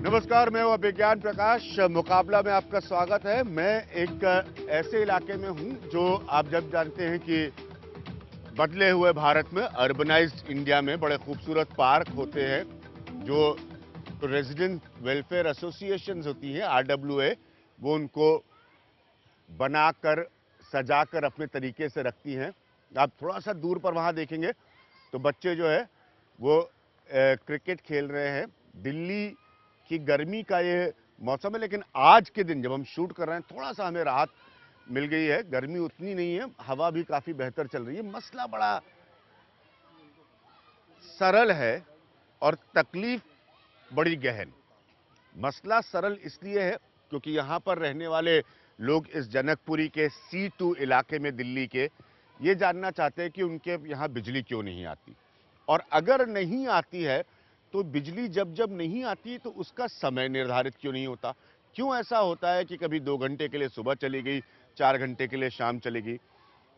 नमस्कार, मैं हूं विज्ञान प्रकाश। मुकाबला में आपका स्वागत है। मैं एक ऐसे इलाके में हूं जो आप जब जानते हैं कि बदले हुए भारत में, अर्बनाइज्ड इंडिया में बड़े खूबसूरत पार्क होते हैं जो रेजिडेंट वेलफेयर एसोसिएशंस होती हैं, आरडब्ल्यूए, वो उनको बनाकर सजाकर अपने तरीके से रखती हैं। आप थोड़ा सा दूर पर वहां देखेंगे तो बच्चे जो है वो क्रिकेट खेल रहे हैं। दिल्ली की गर्मी का ये मौसम है, लेकिन आज के दिन जब हम शूट कर रहे हैं थोड़ा सा हमें राहत मिल गई है। गर्मी उतनी नहीं है, हवा भी काफी बेहतर चल रही है। मसला बड़ा सरल है और तकलीफ बड़ी गहन। मसला सरल इसलिए है क्योंकि यहां पर रहने वाले लोग इस जनकपुरी के C2 इलाके में दिल्ली के ये जानना चाहते हैं कि उनके यहां बिजली क्यों नहीं आती, और अगर नहीं आती है तो बिजली जब जब नहीं आती तो उसका समय निर्धारित क्यों नहीं होता। क्यों ऐसा होता है कि कभी 2 घंटे के लिए सुबह चली गई, 4 घंटे के लिए शाम चली गई।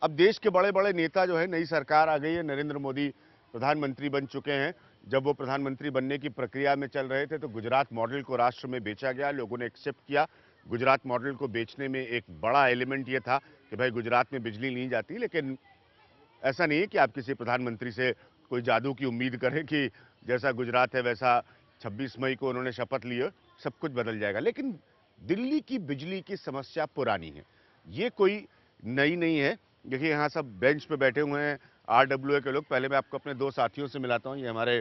अब देश के बड़े बड़े नेता जो है, नई सरकार आ गई है, नरेंद्र मोदी प्रधानमंत्री बन चुके हैं। जब वो प्रधानमंत्री बनने की प्रक्रिया में चल रहे थे तो गुजरात मॉडल को राष्ट्र में बेचा गया, लोगों ने एक्सेप्ट किया। गुजरात मॉडल को बेचने में एक बड़ा एलिमेंट ये था कि भाई गुजरात में बिजली नहीं जाती, लेकिन ऐसा नहीं है कि आप किसी प्रधानमंत्री से कोई जादू की उम्मीद करें कि जैसा गुजरात है वैसा 26 मई को उन्होंने शपथ ली है सब कुछ बदल जाएगा। लेकिन दिल्ली की बिजली की समस्या पुरानी है, ये कोई नई नहीं है। देखिए यहाँ सब बेंच पे बैठे हुए हैं आरडब्ल्यूए के लोग। पहले मैं आपको अपने दो साथियों से मिलाता हूँ। ये हमारे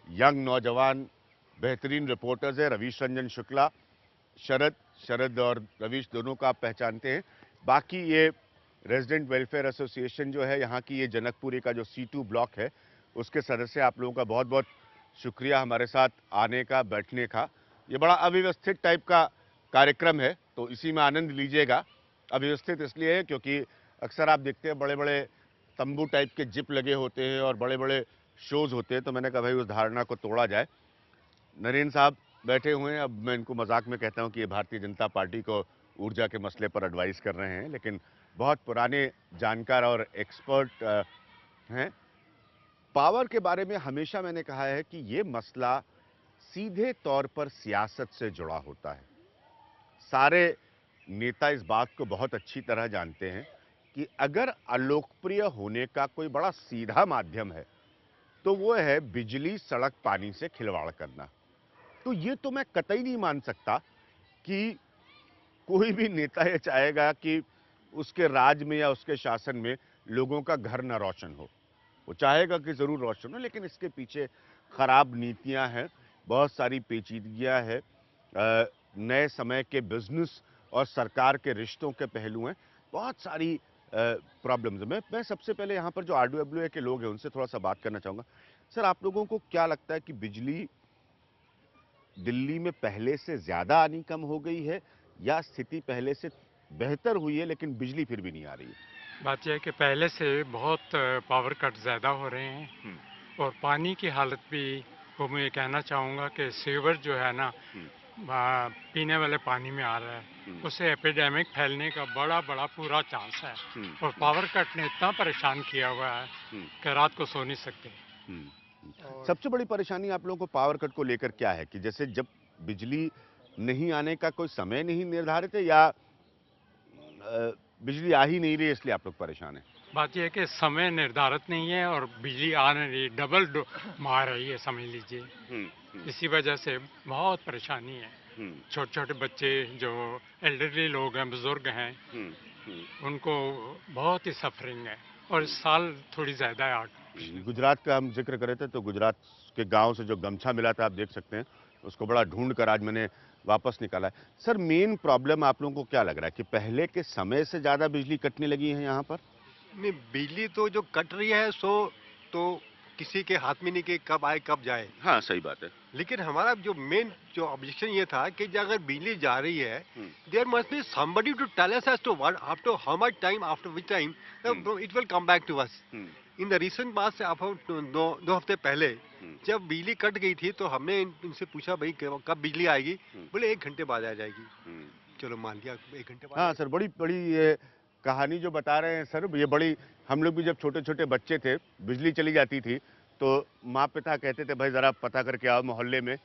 यंग नौजवान बेहतरीन रिपोर्टर्स हैं, रवीश रंजन शुक्ला, शरद और रवीश दोनों को आप पहचानते हैं। बाकी ये रेजिडेंट वेलफेयर एसोसिएशन जो है यहाँ की, ये जनकपुरी का जो C2 ब्लॉक है उसके सदस्य, आप लोगों का बहुत बहुत शुक्रिया हमारे साथ आने का, बैठने का। ये बड़ा अव्यवस्थित टाइप का कार्यक्रम है तो इसी में आनंद लीजिएगा। अव्यवस्थित इसलिए है क्योंकि अक्सर आप देखते हैं बड़े बड़े तंबू टाइप के जिप लगे होते हैं और बड़े बड़े शोज होते हैं, तो मैंने कहा भाई उस धारणा को तोड़ा जाए। नरेंद्र साहब बैठे हुए हैं। अब मैं इनको मजाक में कहता हूं कि ये भारतीय जनता पार्टी को ऊर्जा के मसले पर एडवाइस कर रहे हैं, लेकिन बहुत पुराने जानकार और एक्सपर्ट हैं। पावर के बारे में हमेशा मैंने कहा है कि ये मसला सीधे तौर पर सियासत से जुड़ा होता है। सारे नेता इस बात को बहुत अच्छी तरह जानते हैं कि अगर अलोकप्रिय होने का कोई बड़ा सीधा माध्यम है तो वो है बिजली, सड़क, पानी से खिलवाड़ करना। तो ये तो मैं कतई नहीं मान सकता कि कोई भी नेता ये चाहेगा कि उसके राज में या उसके शासन में लोगों का घर न रोशन हो। वो चाहेगा कि जरूर रोशन हो, लेकिन इसके पीछे खराब नीतियां हैं, बहुत सारी पेचीदगियां हैं, नए समय के बिजनेस और सरकार के रिश्तों के पहलू हैं, बहुत सारी प्रॉब्लम्स हैं। मैं सबसे पहले यहाँ पर जो आरडब्ल्यूए के लोग हैं उनसे थोड़ा सा बात करना चाहूँगा। सर, आप लोगों को क्या लगता है कि बिजली दिल्ली में पहले से ज़्यादा आनी कम हो गई है या स्थिति पहले से बेहतर हुई है लेकिन बिजली फिर भी नहीं आ रही है? बात यह है कि पहले से बहुत पावर कट ज़्यादा हो रहे हैं और पानी की हालत भी, वो मैं कहना चाहूँगा कि सीवर जो है ना, पीने वाले पानी में आ रहा है, उससे एपिडेमिक फैलने का बड़ा बड़ा पूरा चांस है। और पावर कट ने इतना परेशान किया हुआ है कि रात को सो नहीं सकते। और सबसे बड़ी परेशानी आप लोगों को पावर कट को लेकर क्या है कि जैसे जब बिजली नहीं आने का कोई समय नहीं निर्धारित है, या बिजली आ ही नहीं रही है इसलिए आप लोग परेशान हैं? बात यह है कि समय निर्धारित नहीं है और बिजली आ नहीं रही, डबल मार रही है समझ लीजिए। इसी वजह से बहुत परेशानी है। छोटे छोटे बच्चे जो एल्डरली लोग हैं, बुजुर्ग हैं, उनको बहुत ही सफरिंग है और इस साल थोड़ी ज़्यादा है। गुजरात का हम जिक्र करे थे तो गुजरात के गांव से जो गमछा मिला था आप देख सकते हैं, उसको बड़ा ढूंढ कर आज मैंने वापस निकाला है। सर, मेन प्रॉब्लम आप लोगों को क्या लग रहा है कि पहले के समय से ज्यादा बिजली कटने लगी है यहाँ पर? नहीं, बिजली तो जो कट रही है सो तो किसी के हाथ में नहीं कि कब आए कब जाए। हाँ, सही बात है। लेकिन हमारा जो मेन जो ऑब्जेक्शन ये था कि जो अगर बिजली जा रही है, there must be somebody to tell us as to what, after how much time, after which time it will come back to us. In the recent past से दो हफ्ते पहले जब बिजली कट गई थी तो हमने इनसे पूछा भाई कब बिजली आएगी। बोले 1 घंटे बाद आ जाएगी। चलो मान लिया 1 घंटे बाद। हाँ सर, बड़ी बड़ी ये कहानी जो बता रहे हैं सर, ये बड़ी, हम लोग भी जब छोटे छोटे बच्चे थे, बिजली चली जाती थी तो माँ पिता कहते थे भाई जरा पता करके आओ मोहल्ले में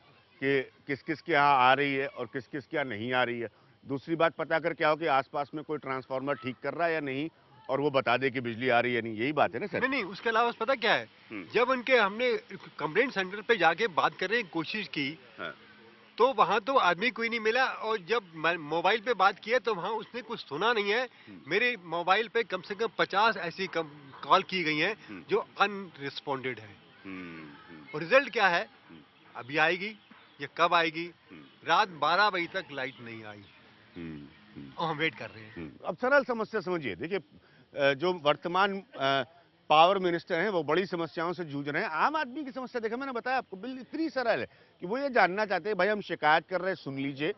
कि किस किस के यहाँ आ रही है और किस किस के यहाँ नहीं आ रही है। दूसरी बात पता करके आओ कि आसपास में कोई ट्रांसफार्मर ठीक कर रहा है या नहीं, और वो बता दे कि बिजली आ रही है नहीं। यही बात है ना सर? नहीं नहीं, उसके अलावा पता क्या है, जब उनके हमने कंप्लेंट सेंटर पे जाके बात करने की कोशिश की, हाँ। तो वहाँ तो आदमी कोई नहीं मिला, और जब मोबाइल पे बात किया तो वहाँ उसने कुछ सुना नहीं है। मेरे मोबाइल पे कम से कम 50 ऐसी कॉल की गई हैं जो अनरिस्पॉन्डेड है। और रिजल्ट क्या है, अभी आएगी या कब आएगी? रात 12 बजे तक लाइट नहीं आई और हम वेट कर रहे हैं। अब सरल समस्या समझिए, देखिए जो वर्तमान पावर मिनिस्टर हैं वो बड़ी समस्याओं से जूझ रहे हैं। आम आदमी की समस्या देखा, मैंने बताया आपको, बिल्कुल इतनी सरल है कि वो ये जानना चाहते हैं, भाई हम शिकायत कर रहे हैं, सुन लीजिए,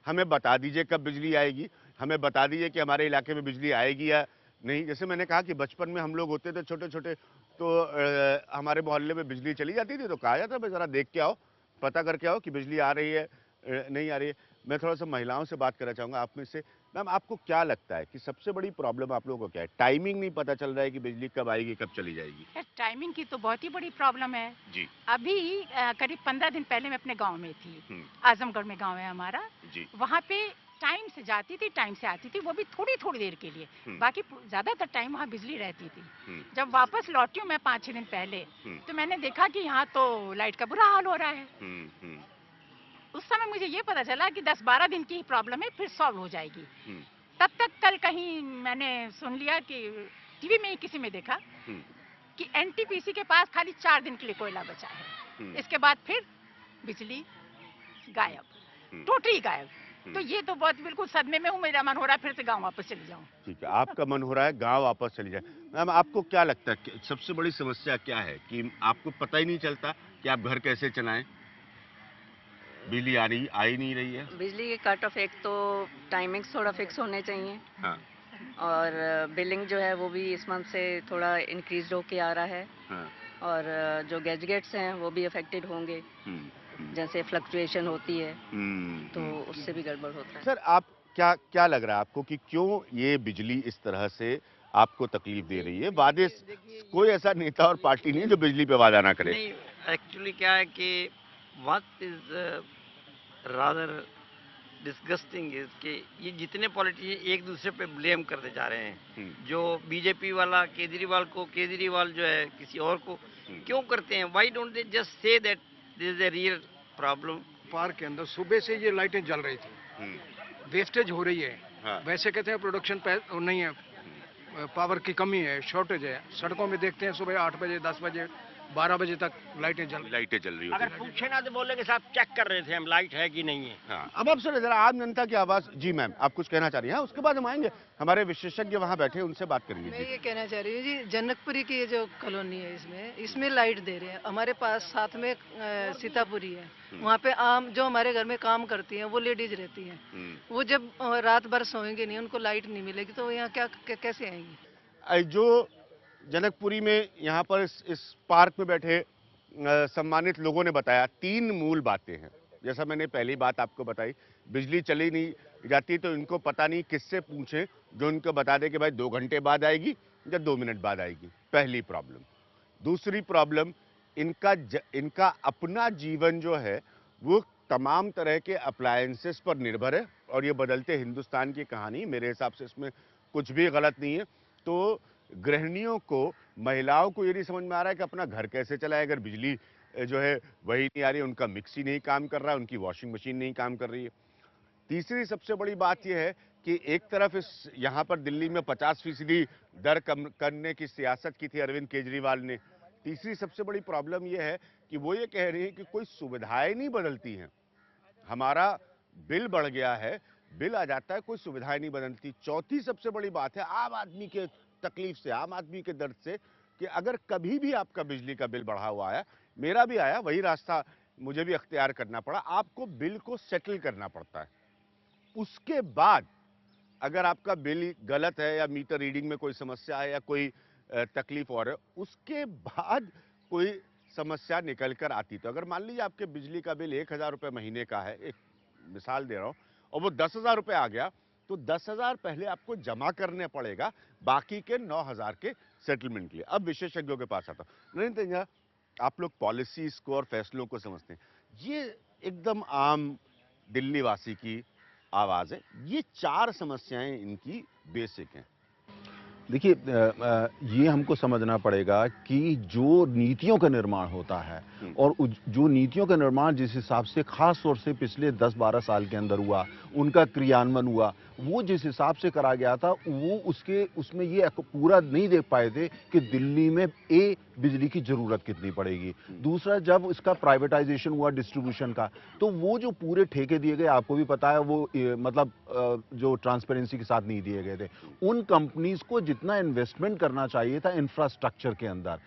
हमें बता दीजिए कब बिजली आएगी, हमें बता दीजिए कि हमारे इलाके में बिजली आएगी या नहीं। जैसे मैंने कहा कि बचपन में हम लोग होते थे छोटे छोटे, तो हमारे मोहल्ले में बिजली चली जाती थी तो कहा जाता भाई जरा देख के आओ, पता करके आओ कि बिजली आ रही है नहीं आ रही है। मैं थोड़ा सा महिलाओं से बात करना चाहूँगा, आप में से। मैम, आपको क्या लगता है कि सबसे बड़ी प्रॉब्लम आप लोगों को क्या है? टाइमिंग नहीं पता चल रहा है कि बिजली कब आएगी, कब चली जाएगी? यार, टाइमिंग की तो बहुत ही बड़ी प्रॉब्लम है। जी। अभी करीब 15 दिन पहले मैं अपने गांव में थी। आजमगढ़ में गांव है हमारा जी। वहाँ पे टाइम से जाती थी, टाइम से आती थी, वो भी थोड़ी थोड़ी देर के लिए। बाकी ज्यादातर टाइम वहाँ बिजली रहती थी। जब वापस लौटी हूँ मैं 5-6 दिन पहले, तो मैंने देखा कि यहाँ तो लाइट का बुरा हाल हो रहा है। उस समय मुझे ये पता चला कि 10-12 दिन की ही प्रॉब्लम है, फिर सॉल्व हो जाएगी। तब तक कल कहीं मैंने सुन लिया कि टीवी में ही किसी में देखा कि एनटीपीसी के पास खाली 4 दिन के लिए कोयला बचा है। इसके बाद फिर बिजली गायब, टोटली गायब। तो ये तो बहुत बिल्कुल सदमे में हूँ। मेरा मन हो रहा है फिर से गांव वापस चली जाऊँ। ठीक है, आपका मन हो रहा है गांव वापस चली जाए। मैम, आपको क्या लगता है कि सबसे बड़ी समस्या क्या है कि आपको पता ही नहीं चलता कि आप घर कैसे चलाएं? बिजली आ ही नहीं रही है। बिजली के कट ऑफ, एक तो टाइमिंग्स थोड़ा फिक्स होने चाहिए। हाँ। और बिलिंग जो है वो भी इस मंथ से थोड़ा इंक्रीज होके आ रहा है। हाँ। और जो गैजेट्स हैं वो भी अफेक्टेड होंगे, जैसे फ्लक्चुएशन होती है, तो उससे भी गड़बड़ होता है। सर, आप क्या लग रहा है आपको कि क्यों ये बिजली इस तरह से आपको तकलीफ दे रही है? वादे, कोई ऐसा नेता और पार्टी नहीं है जो बिजली पे वादा ना करे। नहीं, एक्चुअली क्या है कि what is rather disgusting is कि ये जितने पॉलिटिशियन एक दूसरे पे ब्लेम करते जा रहे हैं। जो बीजेपी वाला केजरीवाल को, केजरीवाल जो है किसी और को क्यों करते हैं? Why don't they just say that this is a real problem? Park के अंदर सुबह से ये लाइटें जल रही थी, वेस्टेज हो रही है। हाँ। वैसे कहते हैं प्रोडक्शन नहीं है, पावर की कमी है, शॉर्टेज है। सड़कों में देखते हैं सुबह 8 बजे, 10 बजे, 12 बजे तक लाइटें जल रही अगर पूछे ना तो बोलेंगे साहब चेक कर रहे थे हम लाइट है कि नहीं है। हाँ। अब आप सुनिए जरा आम जनता की आवाज। जी मैम, आप कुछ कहना चाह रही हैं? उसके बाद हम आएंगे, हमारे विशेषज्ञ वहाँ बैठे हैं, उनसे बात करेंगे। मैं ये कहना चाह रही हूँ जी, जनकपुरी की ये जो कॉलोनी है इसमें लाइट दे रहे हैं। हमारे पास साथ में सीतापुरी है, वहाँ पे आम जो हमारे घर में काम करती हैं वो लेडीज रहती हैं। वो जब रात भर सोएंगे नहीं, उनको लाइट नहीं मिलेगी तो यहाँ कैसे आएंगी? जो जनकपुरी में यहाँ पर इस पार्क में बैठे सम्मानित लोगों ने बताया, 3 मूल बातें हैं। जैसा मैंने पहली बात आपको बताई, बिजली चली नहीं जाती तो इनको पता नहीं किससे पूछें जो इनको बता दे कि भाई 2 घंटे बाद आएगी या 2 मिनट बाद आएगी। पहली प्रॉब्लम। दूसरी प्रॉब्लम, इनका अपना जीवन जो है वो तमाम तरह के अप्लायंसेस पर निर्भर है, और ये बदलते हिंदुस्तान की कहानी, मेरे हिसाब से इसमें कुछ भी गलत नहीं है। तो गृहिणियों को, महिलाओं को ये नहीं समझ में आ रहा है कि अपना घर कैसे चलाए अगर बिजली जो है वही नहीं आ रही है, उनका मिक्सी नहीं काम कर रहा है, उनकी वॉशिंग मशीन नहीं काम कर रही है। तीसरी सबसे बड़ी बात यह है कि एक तरफ यहाँ पर दिल्ली में 50% दर कम करने की सियासत की थी अरविंद केजरीवाल ने। तीसरी सबसे बड़ी प्रॉब्लम यह है कि वो ये कह रही है कि कोई सुविधाएं नहीं बदलती हैं। हमारा बिल बढ़ गया है, बिल आ जाता है, कोई सुविधाएं नहीं बदलती। चौथी सबसे बड़ी बात है आम आदमी के तकलीफ से, आम आदमी के दर्द से, कि अगर कभी भी आपका बिजली का बिल बढ़ा हुआ आया, मेरा भी आया, वही रास्ता मुझे भी अख्तियार करना पड़ा, आपको बिल को सेटल करना पड़ता है। उसके बाद अगर आपका बिल गलत है या मीटर रीडिंग में कोई समस्या है या कोई तकलीफ और है, उसके बाद कोई समस्या निकल कर आती। तो अगर मान लीजिए आपके बिजली का बिल 1000 रुपये महीने का है, एक मिसाल दे रहा हूं, और वो 10,000 रुपये आ गया, तो 10,000 पहले आपको जमा करने पड़ेगा, बाकी के 9,000 के सेटलमेंट के लिए। अब विशेषज्ञों के पास आता हूं। नरेंद्र, आप लोग पॉलिसीज को और फैसलों को समझते हैं, ये एकदम आम दिल्ली वासी की आवाज है। ये 4 समस्याएं इनकी बेसिक हैं। देखिए ये हमको समझना पड़ेगा कि जो नीतियों का निर्माण होता है और जो नीतियों का निर्माण जिस हिसाब से खास तौर से पिछले 10-12 साल के अंदर हुआ, उनका क्रियान्वयन हुआ, वो जिस हिसाब से करा गया था, वो उसमें ये पूरा नहीं देख पाए थे कि दिल्ली में बिजली की जरूरत कितनी पड़ेगी। दूसरा, जब इसका प्राइवेटाइजेशन हुआ डिस्ट्रीब्यूशन का, तो वो जो पूरे ठेके दिए गए, आपको भी पता है, वो मतलब जो ट्रांसपेरेंसी के साथ नहीं दिए गए थे। उन कंपनीज को जितना इन्वेस्टमेंट करना चाहिए था इंफ्रास्ट्रक्चर के अंदर,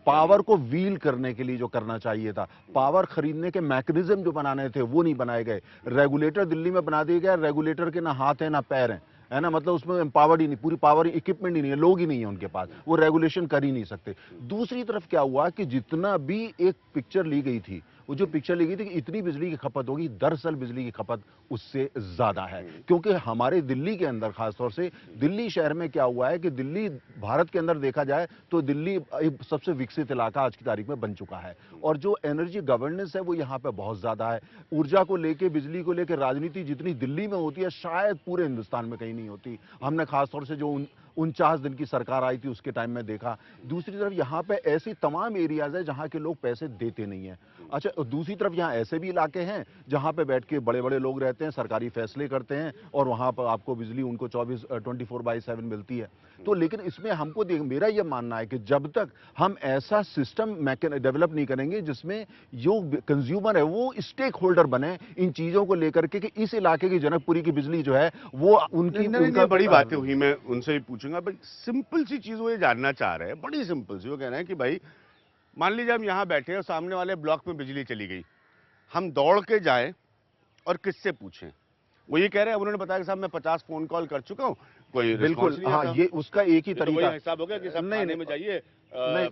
पावर को व्हील करने के लिए जो करना चाहिए था, पावर खरीदने के मैकेनिज्म जो बनाने थे, वो नहीं बनाए गए। रेगुलेटर दिल्ली में बना दिया गया, रेगुलेटर के ना हाथ है ना पैर है ना, मतलब उसमें एम्पावर्ड ही नहीं, पूरी पावर इक्विपमेंट ही नहीं है, लोग ही नहीं है उनके पास, वो रेगुलेशन कर ही नहीं सकते। दूसरी तरफ क्या हुआ कि जितना भी एक पिक्चर ली गई थी, वो जो पिक्चर ली गई थी कि इतनी बिजली की खपत होगी, दरअसल बिजली की खपत उससे ज्यादा है। क्योंकि हमारे दिल्ली के अंदर, खासतौर से दिल्ली शहर में क्या हुआ है कि दिल्ली, भारत के अंदर देखा जाए तो दिल्ली एक सबसे विकसित इलाका आज की तारीख में बन चुका है, और जो एनर्जी गवर्नेंस है वो यहाँ पे बहुत ज्यादा है। ऊर्जा को लेके, बिजली को लेके राजनीति जितनी दिल्ली में होती है, शायद पूरे हिंदुस्तान में कहीं नहीं होती। हमने खासतौर से जो 49 दिन की सरकार आई थी उसके टाइम में देखा। दूसरी तरफ यहाँ पे ऐसी तमाम एरियाज है जहाँ के लोग पैसे देते नहीं है। अच्छा, दूसरी तरफ यहाँ ऐसे भी इलाके हैं जहाँ पे बैठ के बड़े बड़े लोग रहते हैं, सरकारी फैसले करते हैं, और वहाँ पर आपको बिजली उनको 24/7 मिलती है। तो लेकिन इसमें हमको मेरा यह मानना है कि जब तक हम ऐसा सिस्टम डेवलप नहीं करेंगे जिसमें जो कंज्यूमर है वो स्टेक होल्डर बने इन चीजों को लेकर के, कि इस इलाके की जनकपुरी की बिजली जो है वो उनका बड़ी बातें हुई, मैं उनसे भी पूछूंगा। भाई सिंपल सी चीज वो ये जानना चाह रहे हैं, बड़ी सिंपल सी। वो कह रहे हैं कि भाई मान लीजिए हम यहाँ बैठे और सामने वाले ब्लॉक में बिजली चली गई, हम दौड़ के जाएं और किससे पूछें? वो ये कह रहे हैं, उन्होंने बताया कि साहब मैं 50 फोन कॉल कर चुका हूँ, कोई बिल्कुल, हाँ, ये उसका एक ही तरीका हिसाब हो गया कि साहब थाने में जाइए। नहीं,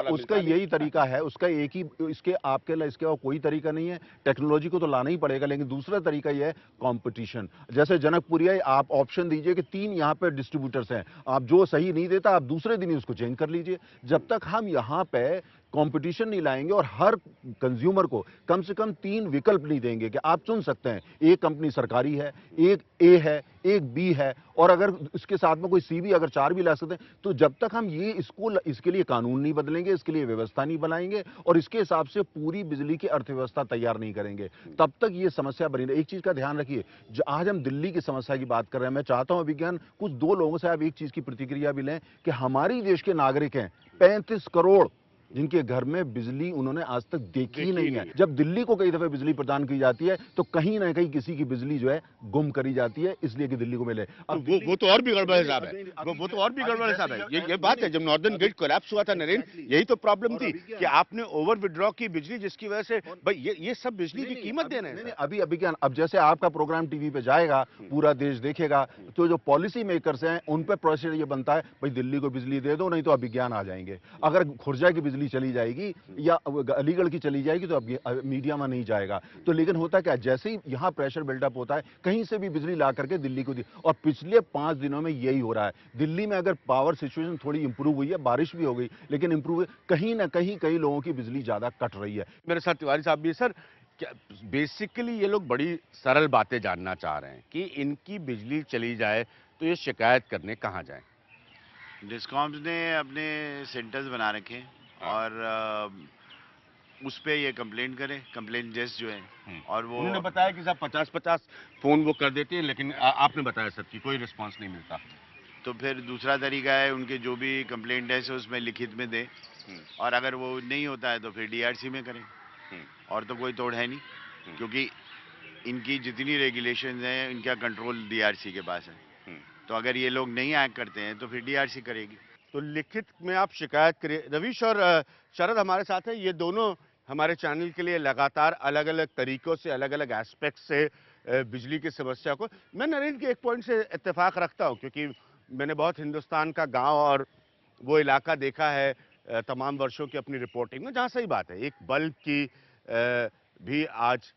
उसका यही तरीका है, उसका एक ही, इसके और कोई तरीका नहीं है। टेक्नोलॉजी को तो लाना ही पड़ेगा, लेकिन दूसरा तरीका यह है कंपटीशन। जैसे जनकपुरिया, आप ऑप्शन दीजिए कि 3 यहाँ पे डिस्ट्रीब्यूटर्स हैं, आप जो सही नहीं देता आप दूसरे दिन ही उसको चेंज कर लीजिए। जब तक हम यहाँ पे कंपटीशन नहीं लाएंगे और हर कंज्यूमर को कम से कम 3 विकल्प नहीं देंगे कि आप चुन सकते हैं, एक कंपनी सरकारी है, एक ए है, एक बी है, और अगर इसके साथ में कोई सी भी, अगर 4 भी ला सकते हैं, तो जब तक हम इसके लिए कानून नहीं बदलेंगे, इसके लिए व्यवस्था नहीं बनाएंगे और इसके हिसाब से पूरी बिजली की अर्थव्यवस्था तैयार नहीं करेंगे, तब तक ये समस्या बनी रही। एक चीज का ध्यान रखिए, जो आज हम दिल्ली की समस्या की बात कर रहे हैं, मैं चाहता हूं विज्ञान कुछ 2 लोगों से आप एक चीज की प्रतिक्रिया भी लें कि हमारी देश के नागरिक हैं 35 करोड़, जिनके घर में बिजली उन्होंने आज तक देखी नहीं है। जब दिल्ली को कई दफे बिजली प्रदान की जाती है तो कहीं ना कहीं किसी की बिजली जो है गुम करी जाती है, इसलिए कि दिल्ली को मिले। अब वो तो और भी गड़बड़ हिसाब है, वो तो और भी गड़बड़ हिसाब है। ये बात है, जब नॉर्दर्न ग्रिड कोलैप्स हुआ था नरेंद्र, यही तो प्रॉब्लम थी कि आपने ओवर विड्रॉ की बिजली, जिसकी वजह से भाई ये सब बिजली की कीमत देना है। अभी क्या, अब जैसे आपका प्रोग्राम टीवी पे जाएगा, पूरा देश देखेगा, तो जो पॉलिसी मेकर्स हैं उन पर प्रेशर ये बनता है, भाई दिल्ली को बिजली दे दो, नहीं तो अभिज्ञान आ जाएंगे। अगर खुर्जा की बिजली चली जाएगी या अलीगढ़ की चली जाएगी तो अब मीडिया में नहीं जाएगा। तो लेकिन होता क्या, जैसे ही यहां प्रेशर बिल्डअप होता है, कहीं से भी बिजली ला करके दिल्ली को दी, और पिछले 5 दिनों में यही हो रहा है। दिल्ली में अगर पावर सिचुएशन थोड़ी इंप्रूव हुई है, बारिश भी हो गई, लेकिन इंप्रूव कहीं ना कहीं कई लोगों की बिजली ज्यादा कट रही है। मेरे साथ तिवारी साहब भी। सर, क्या बेसिकली ये लोग बड़ी सरल बातें जानना चाह रहे हैं कि इनकी बिजली चली जाए तो ये शिकायत करने कहां जाएं? डिस्कॉम्स ने अपने सेंटर्स बना रखे हैं और उस पे ये कंप्लेंट करें, कंप्लेंट डेस्क जो है, और वो उन्होंने बताया कि साहब 50-50 फोन वो कर देते हैं, लेकिन आपने बताया सर कि कोई रिस्पांस नहीं मिलता। तो फिर दूसरा तरीका है, उनके जो भी कंप्लेंट डेस्क है उसमें लिखित में दें, और अगर वो नहीं होता है तो फिर डीआरसी में करें, और तो कोई तोड़ है नहीं, क्योंकि इनकी जितनी रेगुलेशंस हैं इनका कंट्रोल डीआरसी के पास है। तो अगर ये लोग नहीं एक्ट करते हैं तो फिर डीआरसी करेगी। तो लिखित में आप शिकायत करिए। रवीश और शरद हमारे साथ हैं, ये दोनों हमारे चैनल के लिए लगातार अलग अलग तरीकों से, अलग अलग एस्पेक्ट से बिजली की समस्या को, मैं नरेंद्र के एक पॉइंट से इत्तेफाक रखता हूं, क्योंकि मैंने बहुत हिंदुस्तान का गांव और वो इलाका देखा है तमाम वर्षों की अपनी रिपोर्टिंग में, जहां सही बात है, एक बल्ब की भी आज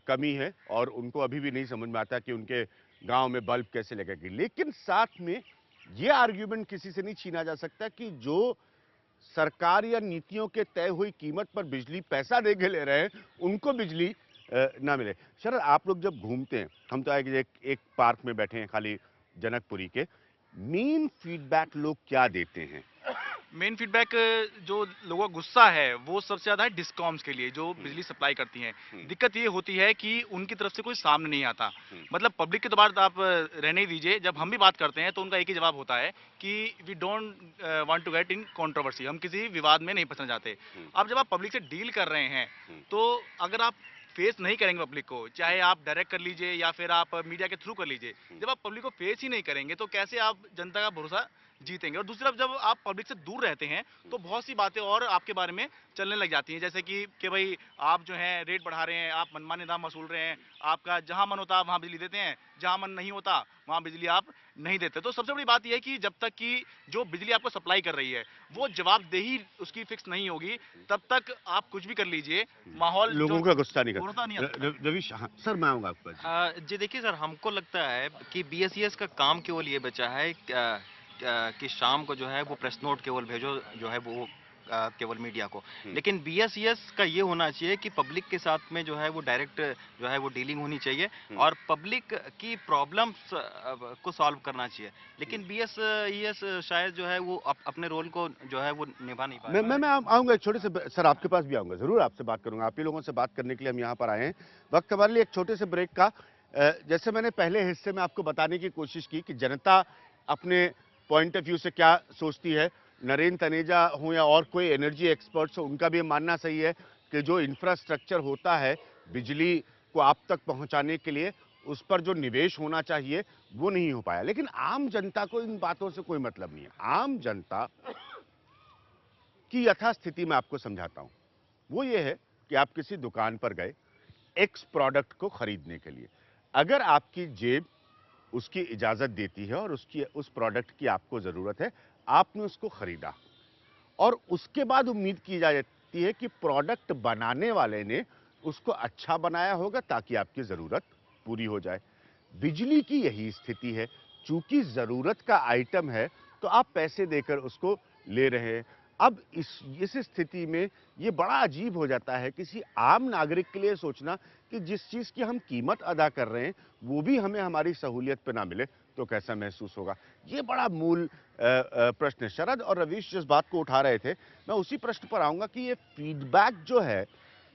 कमी है और उनको अभी भी नहीं समझ में आता कि उनके गांव में बल्ब कैसे लगेगी। लेकिन साथ में ये आर्ग्यूमेंट किसी से नहीं छीना जा सकता कि जो सरकार या नीतियों के तय हुई कीमत पर बिजली पैसा दे के ले रहे हैं, उनको बिजली ना मिले। शरद, आप लोग जब घूमते हैं, हम तो एक पार्क में बैठे हैं खाली जनकपुरी के, मेन फीडबैक लोग क्या देते हैं? मेन फीडबैक जो लोगों का गुस्सा है वो सबसे ज्यादा है डिस्कॉम्स के लिए जो बिजली सप्लाई करती हैं। दिक्कत ये होती है कि उनकी तरफ से कोई सामने नहीं आता। मतलब पब्लिक की तो बात आप रहने ही दीजिए, जब हम भी बात करते हैं तो उनका एक ही जवाब होता है कि we don't want to get in controversy, हम किसी विवाद में नहीं फंसना चाहते। अब जब आप पब्लिक से डील कर रहे हैं तो अगर आप फेस नहीं करेंगे पब्लिक को, चाहे आप डायरेक्ट कर लीजिए या फिर आप मीडिया के थ्रू कर लीजिए, जब आप पब्लिक को फेस ही नहीं करेंगे तो कैसे आप जनता का भरोसा जीतेंगे। और दूसरी तरफ जब आप पब्लिक से दूर रहते हैं तो बहुत सी बातें और आपके बारे में चलने लग जाती हैं, जैसे कि भाई आप जो है रेट बढ़ा रहे हैं, आप मनमाने दाम वसूल रहे हैं, आपका जहां मन होता है वहां बिजली देते हैं, जहां मन नहीं होता वहां बिजली आप नहीं देते। तो सबसे बड़ी बात यह है कि जब तक कि जो बिजली आपको सप्लाई कर रही है वो जवाबदेही उसकी फिक्स नहीं होगी, तब तक आप कुछ भी कर लीजिए, माहौल लोगों का गुस्सा नहीं होता नहीं आता। रवीश, हाँ सर, मैं आऊंगा आपके पास। जी देखिए सर, हमको लगता है कि बीएसईएस का काम केवल ये बचा है कि शाम को जो है वो प्रेस नोट केवल भेजो जो है वो केवल मीडिया को, लेकिन बीएसईएस का ये होना चाहिए कि पब्लिक के साथ में जो है वो डायरेक्ट जो है वो डीलिंग होनी चाहिए और पब्लिक की प्रॉब्लम्स को सॉल्व करना चाहिए। लेकिन बीएसईएस शायद जो है वो अपने रोल को जो है वो निभा नहीं पाया। मैं आऊंगा एक छोटे से, सर आपके पास भी आऊंगा, जरूर आपसे बात करूंगा। आप ही लोगों से बात करने के लिए हम यहाँ पर आए हैं। वक्त हमारे लिए एक छोटे से ब्रेक का। जैसे मैंने पहले हिस्से में आपको बताने की कोशिश की कि जनता अपने पॉइंट ऑफ व्यू से क्या सोचती है, नरेंद्र तनेजा हो या और कोई एनर्जी एक्सपर्ट्स हो, उनका भी मानना सही है कि जो इंफ्रास्ट्रक्चर होता है बिजली को आप तक पहुंचाने के लिए, उस पर जो निवेश होना चाहिए वो नहीं हो पाया। लेकिन आम जनता को इन बातों से कोई मतलब नहीं है। आम जनता की यथास्थिति मैं आपको समझाता हूं। वो ये है कि आप किसी दुकान पर गए एक्स प्रोडक्ट को खरीदने के लिए, अगर आपकी जेब उसकी इजाजत देती है और उस प्रोडक्ट की आपको जरूरत है, आपने उसको खरीदा और उसके बाद उम्मीद की जाती है कि प्रोडक्ट बनाने वाले ने उसको अच्छा बनाया होगा ताकि आपकी जरूरत पूरी हो जाए। बिजली की यही स्थिति है। चूंकि जरूरत का आइटम है तो आप पैसे देकर उसको ले रहे हैं। अब इस स्थिति में ये बड़ा अजीब हो जाता है किसी आम नागरिक के लिए सोचना कि जिस चीज की हम कीमत अदा कर रहे हैं वो भी हमें हमारी सहूलियत पे ना मिले तो कैसा महसूस होगा। ये बड़ा मूल प्रश्न है। शरद और रवीश जिस बात को उठा रहे थे, मैं उसी प्रश्न पर आऊंगा कि ये फीडबैक जो है,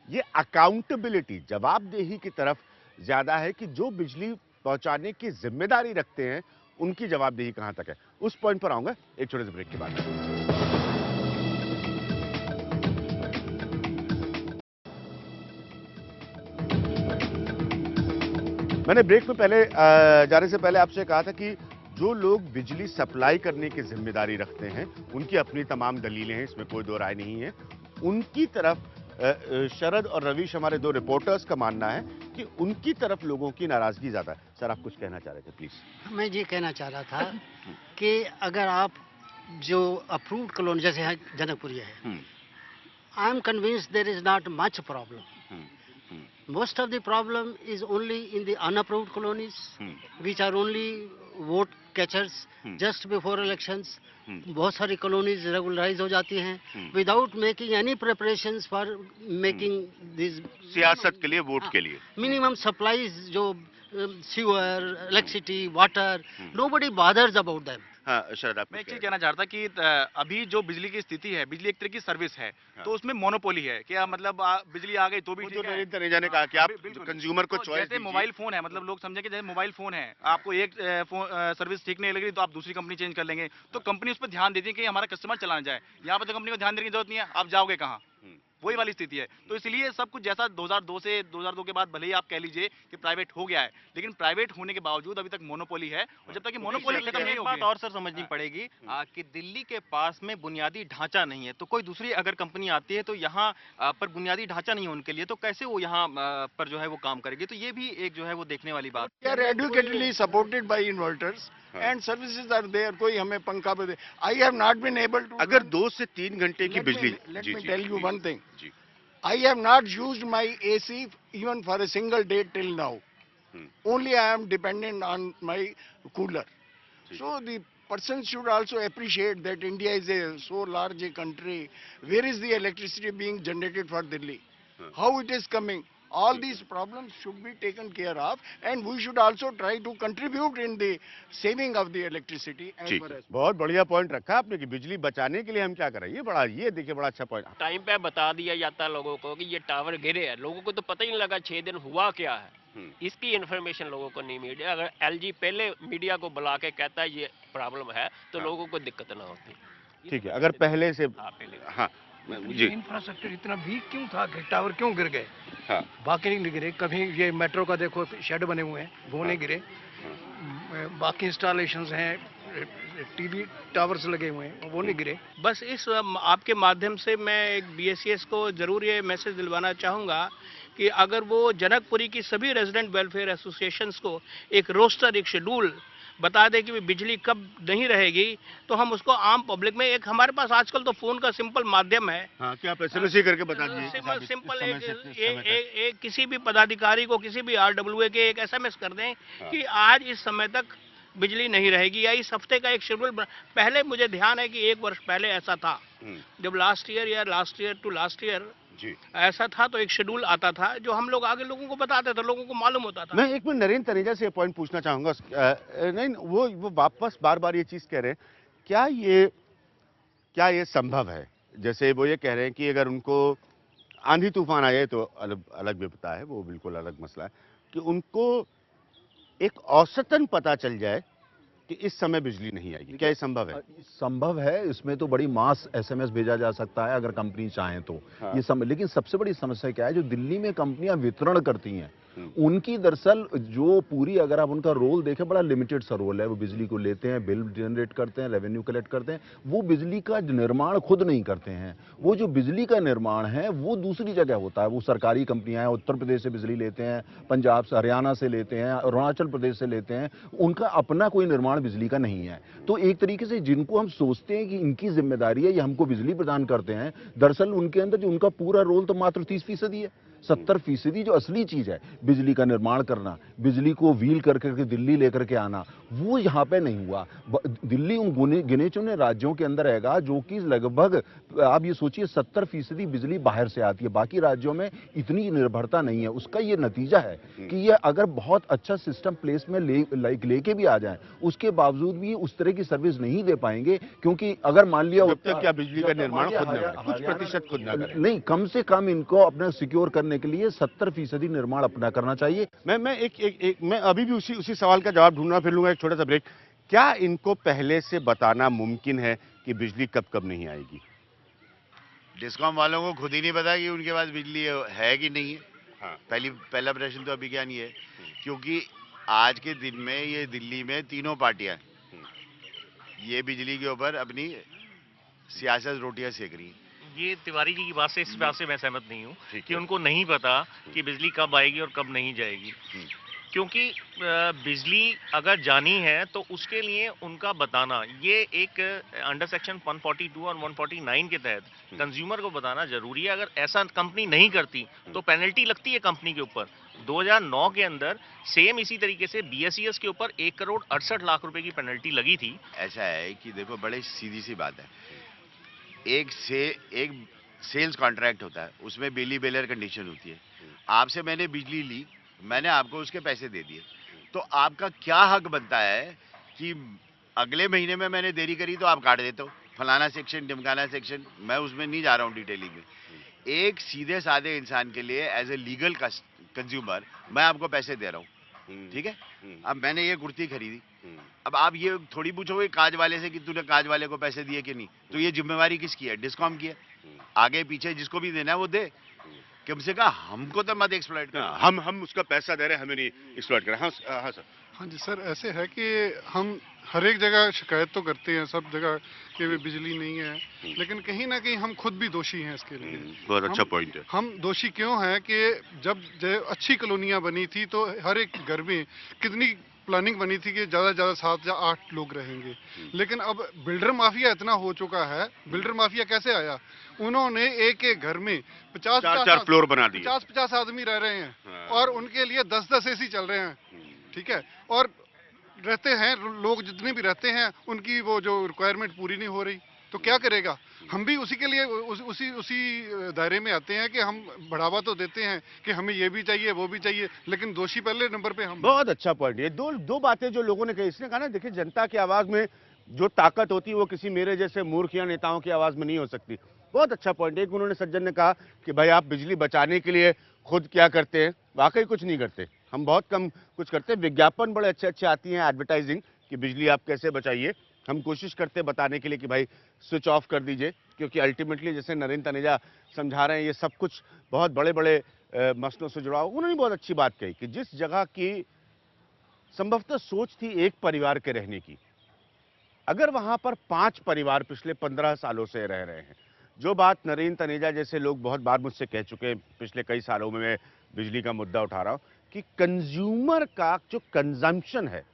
ये अकाउंटेबिलिटी, जवाबदेही की तरफ ज्यादा है कि जो बिजली पहुंचाने की जिम्मेदारी रखते हैं उनकी जवाबदेही कहां तक है। उस पॉइंट पर आऊंगा एक छोटे से ब्रेक के बाद। मैंने ब्रेक में पहले जाने से पहले आपसे कहा था कि जो लोग बिजली सप्लाई करने की जिम्मेदारी रखते हैं उनकी अपनी तमाम दलीलें हैं, इसमें कोई दो राय नहीं है। उनकी तरफ शरद और रवीश, हमारे दो रिपोर्टर्स, का मानना है कि उनकी तरफ लोगों की नाराजगी ज्यादा है। सर, आप कुछ कहना चाह रहे थे, प्लीज। मैं ये कहना चाह रहा था कि अगर आप जो अप्रूव्ड कॉलोनी जैसे जनकपुरी है, I am convinced there is not much problem. Most of the problem is only in the unapproved colonies, which are only vote catchers just before elections. बहुत सारी colonies regularize हो जाती हैं without making any preparations for making these सियासत के लिए, vote के लिए minimum supplies, जो sewer, electricity, water, nobody bothers about them. हाँ, शरद, आप मैं एक चीज कहना चाहता कि अभी जो बिजली की स्थिति है, बिजली एक तरह की सर्विस है, तो उसमें मोनोपोली है। क्या मतलब बिजली आ गई तो भी ठीक है। नरेंद्र तनेजा ने कहा कि आप कंज्यूमर को चॉइस जैसे मोबाइल फोन है, मतलब लोग समझे कि जैसे मोबाइल फोन है, आपको एक सर्विस ठीक नहीं लग रही तो आप दूसरी कंपनी चेंज कर लेंगे, तो कंपनी उस पर ध्यान देती है कि हमारा कस्टमर चलाना जाए। यहाँ पर तो कंपनी को ध्यान देने की जरूरत नहीं है, आप जाओगे कहाँ, वही वाली स्थिति है। तो इसलिए सब कुछ जैसा 2002 के बाद भले ही आप कह लीजिए कि प्राइवेट हो गया है, लेकिन प्राइवेट होने के बावजूद अभी तक मोनोपोली है, और जब तक कि मोनोपोली खत्म नहीं होगी। बात और सर समझनी पड़ेगी कि दिल्ली के पास में बुनियादी ढांचा नहीं है, तो कोई दूसरी अगर कंपनी आती है तो यहाँ पर बुनियादी ढांचा नहीं है उनके लिए, तो कैसे वो यहाँ पर जो है वो काम करेगी। तो ये भी एक जो है वो देखने वाली बात। They are educationally supported by inverters and services are there. कोई हमें पंखा पे दे। I have not been able to. अगर 2 से 3 घंटे की बिजली, let me tell you one thing. I have not used my AC even for a single day till now. Only I am dependent on my cooler. So the person should also appreciate that India is a so large a country. Where is the electricity being generated for Delhi? How it is coming? All these problems should be taken care of, and we should also try to contribute in the saving of the electricity as ठीक far है, as. बहुत बढ़िया point रखा आपने कि बिजली बचाने के लिए हम क्या करें। ये देखिए बड़ा अच्छा पॉइंट। टाइम पे बता दिया जाता है लोगों को कि ये टावर गिरे हैं, लोगों को तो पता ही नहीं लगा 6 दिन हुआ क्या है, इसकी इन्फॉर्मेशन लोगों को नहीं मिली। अगर एलजी पहले मीडिया को बुला के कहता है ये प्रॉब्लम है तो लोगों को दिक्कत ना होती। ठीक है, अगर पहले से हाँ जी, इंफ्रास्ट्रक्चर इतना वीक क्यों था कि टावर क्यों गिर गए? हाँ बाकी नहीं गिरे। कभी ये मेट्रो का देखो शेड बने हुए हैं, वो नहीं गिरे। बाकी इंस्टॉलेशंस हैं, टीवी टावर्स लगे हुए हैं, वो नहीं गिरे। बस इस आपके माध्यम से मैं एक बीएसईएस को जरूर ये मैसेज दिलवाना चाहूँगा कि अगर वो जनकपुरी की सभी रेजिडेंट वेलफेयर एसोसिएशंस को एक रोस्टर, एक शेड्यूल बता दे कि बिजली कब नहीं रहेगी, तो हम उसको आम पब्लिक में, एक हमारे पास आजकल तो फोन का सिंपल माध्यम है। हाँ, क्या आप एसएमएस ही करके बता दीजिए। सिंपल एक किसी भी पदाधिकारी को, किसी भी आरडब्ल्यूए के एक एसएमएस कर दें कि आज इस समय तक बिजली नहीं रहेगी, या इस हफ्ते का एक शेड्यूल। पहले मुझे ध्यान है कि 1 वर्ष पहले ऐसा था, जब last year to last year ऐसा था, तो एक शेड्यूल आता था जो हम लोग आगे लोगों को बताते थे, लोगों को मालूम होता था। मैं एक मिनट नरेंद्र तनेजा से पॉइंट पूछना चाहूंगा। नहीं, वो वापस बार बार ये चीज कह रहे हैं, क्या ये संभव है? जैसे वो ये कह रहे हैं कि अगर उनको आंधी तूफान आ जाए तो अलग विपदा है, वो बिल्कुल अलग मसला है, कि उनको एक औसतन पता चल जाए कि इस समय बिजली नहीं आएगी। क्या ये संभव है? संभव है। इसमें तो बड़ी मास एसएमएस भेजा जा सकता है अगर कंपनी चाहे तो। हाँ। लेकिन सबसे बड़ी समस्या क्या है, जो दिल्ली में कंपनियां वितरण करती हैं उनकी दरअसल जो पूरी, अगर आप उनका रोल देखें, बड़ा लिमिटेड सा रोल है। वो बिजली को लेते हैं, बिल जनरेट करते हैं, रेवेन्यू कलेक्ट करते हैं, वो बिजली का निर्माण खुद नहीं करते हैं। वो जो बिजली का निर्माण है वो दूसरी जगह होता है। वो सरकारी कंपनियां हैं, उत्तर प्रदेश से बिजली लेते हैं, पंजाब से, हरियाणा से लेते हैं, अरुणाचल प्रदेश से लेते हैं, उनका अपना कोई निर्माण बिजली का नहीं है। तो एक तरीके से जिनको हम सोचते हैं कि इनकी जिम्मेदारी है, ये हमको बिजली प्रदान करते हैं, दरअसल उनके अंदर जो उनका पूरा रोल तो मात्र 30% है। 70% जो असली चीज है, बिजली का निर्माण करना, बिजली को व्हील करके दिल्ली लेकर के आना, वो यहाँ पे नहीं हुआ। दिल्ली उन गिने चुने राज्यों के अंदर रहेगा जो कि लगभग, आप ये सोचिए, 70% बिजली बाहर से आती है। बाकी राज्यों में इतनी निर्भरता नहीं है। उसका ये नतीजा है कि ये अगर बहुत अच्छा सिस्टम प्लेस में लेके भी आ जाए, उसके बावजूद भी उस तरह की सर्विस नहीं दे पाएंगे। क्योंकि अगर मान लिया क्या बिजली का निर्माण खुद न करें, कुछ प्रतिशत खुद न करें, नहीं, कम से कम इनको अपना सिक्योर करने के लिए 70% निर्माण अपना करना चाहिए। मैं अभी भी उसी सवाल का जवाब ढूंढना, फिर लूंगा एक छोटा सा ब्रेक। क्या इनको पहले से बताना मुमकिन है कि बिजली कब नहीं आएगी? डिस्कॉम वालों को खुद ही नहीं पता कि उनके पास बिजली है कि नहीं है। हाँ। पहला प्रश्न तो अभिज्ञान ये है, क्योंकि आज के दिन में ये दिल्ली में तीनों पार्टियां ये बिजली के ऊपर अपनी सियासत रोटियां सेक रही हैं। ये तिवारी जी की बात से, इस बात से मैं सहमत नहीं हूँ कि उनको नहीं पता कि बिजली कब आएगी और कब नहीं जाएगी। क्योंकि बिजली अगर जानी है तो उसके लिए उनका बताना, ये एक अंडर सेक्शन 142 और 149 के तहत कंज्यूमर को बताना जरूरी है। अगर ऐसा कंपनी नहीं करती तो पेनल्टी लगती है कंपनी के ऊपर। 2009 के अंदर सेम इसी तरीके से बीएसईएस के ऊपर 1,68,00,000 रुपए की पेनल्टी लगी थी। ऐसा है कि देखो, बड़े सीधी सी बात है, एक सेल्स कॉन्ट्रैक्ट होता है, उसमें बेली बेलर कंडीशन होती है। आपसे मैंने बिजली ली, मैंने आपको उसके पैसे दे दिए, तो आपका क्या हक बनता है कि अगले महीने में मैंने देरी करी तो आप काट देते हो, फलाना सेक्शन, ढिमकाना सेक्शन। मैं उसमें नहीं जा रहा हूँ डिटेलिंग में। एक सीधे साधे इंसान के लिए एज ए लीगल कंज्यूमर मैं आपको पैसे दे रहा हूँ, ठीक है। अब मैंने ये कुर्ती खरीदी, अब आप ये थोड़ी पूछोगे काज वाले से कि तूने काज वाले को पैसे दिए कि नहीं, तो ये जिम्मेवारी किसकी है? डिस्कॉम की है। आगे पीछे जिसको भी देना है वो दे, कम से कम हमको तो मत एक्सप्लॉइट करो। हम उसका पैसा दे रहे हैं, हमें नहीं एक्सप्लॉइट करें। हाँ सर। हाँ जी सर, ऐसे है कि हम हर एक जगह शिकायत तो करते हैं, सब जगह कि बिजली नहीं है, लेकिन कहीं ना कहीं हम खुद भी दोषी हैं इसके लिए। बहुत अच्छा पॉइंट है। हम दोषी क्यों हैं कि जब अच्छी कॉलोनियां बनी थी तो हर एक घर में कितनी प्लानिंग बनी थी कि ज़्यादा से ज़्यादा 7 या 8 लोग रहेंगे, लेकिन अब बिल्डर माफिया इतना हो चुका है। बिल्डर माफिया कैसे आया? उन्होंने एक घर में 50 फ्लोर बना दिए, 50 आदमी रह रहे हैं और उनके लिए 10 एसी चल रहे हैं, ठीक है। और रहते हैं लोग, जितने भी रहते हैं उनकी वो जो रिक्वायरमेंट पूरी नहीं हो रही। तो क्या करेगा? हम भी उसी के लिए उसी दायरे में आते हैं कि हम बढ़ावा तो देते हैं कि हमें ये भी चाहिए वो भी चाहिए, लेकिन दोषी पहले नंबर पे हम। बहुत अच्छा पॉइंट। ये दो बातें जो लोगों ने कही। इसने कहा ना, देखिए जनता की आवाज में जो ताकत होती है वो किसी मेरे जैसे मूर्ख या नेताओं की आवाज में नहीं हो सकती। बहुत अच्छा पॉइंट। एक उन्होंने सज्जन ने कहा कि भाई आप बिजली बचाने के लिए खुद क्या करते हैं? वाकई कुछ नहीं करते, हम बहुत कम कुछ करते हैं। विज्ञापन बड़े अच्छे अच्छे आती हैं, एडवर्टाइजिंग, कि बिजली आप कैसे बचाइए। हम कोशिश करते हैं बताने के लिए कि भाई स्विच ऑफ कर दीजिए, क्योंकि अल्टीमेटली जैसे नरेंद्र तनेजा समझा रहे हैं, ये सब कुछ बहुत बड़े बड़े मसलों से जुड़ा हुआ। उन्होंने बहुत अच्छी बात कही कि जिस जगह की संभवतः सोच थी एक परिवार के रहने की, अगर वहां पर 5 परिवार पिछले 15 सालों से रह रहे हैं, जो बात नरेंद्र तनेजा जैसे लोग बहुत बार मुझसे कह चुके हैं, पिछले कई सालों में मैं बिजली का मुद्दा उठा रहा हूं कि कंज्यूमर का जो कंजम्पशन है,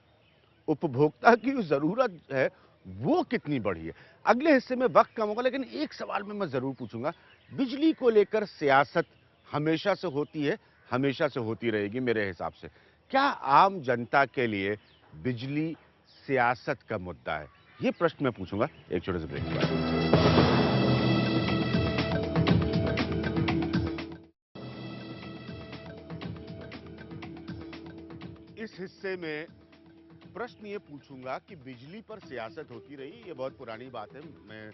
उपभोक्ता की जो जरूरत है, वो कितनी बढ़ी है। अगले हिस्से में वक्त कम होगा, लेकिन एक सवाल मैं जरूर पूछूंगा। बिजली को लेकर सियासत हमेशा से होती है, हमेशा से होती रहेगी मेरे हिसाब से। क्या आम जनता के लिए बिजली सियासत का मुद्दा है? ये प्रश्न मैं पूछूंगा एक छोटे से ब्रेक के बाद। इस हिस्से में प्रश्न ये पूछूंगा कि बिजली पर सियासत होती रही, ये बहुत पुरानी बात है, मैं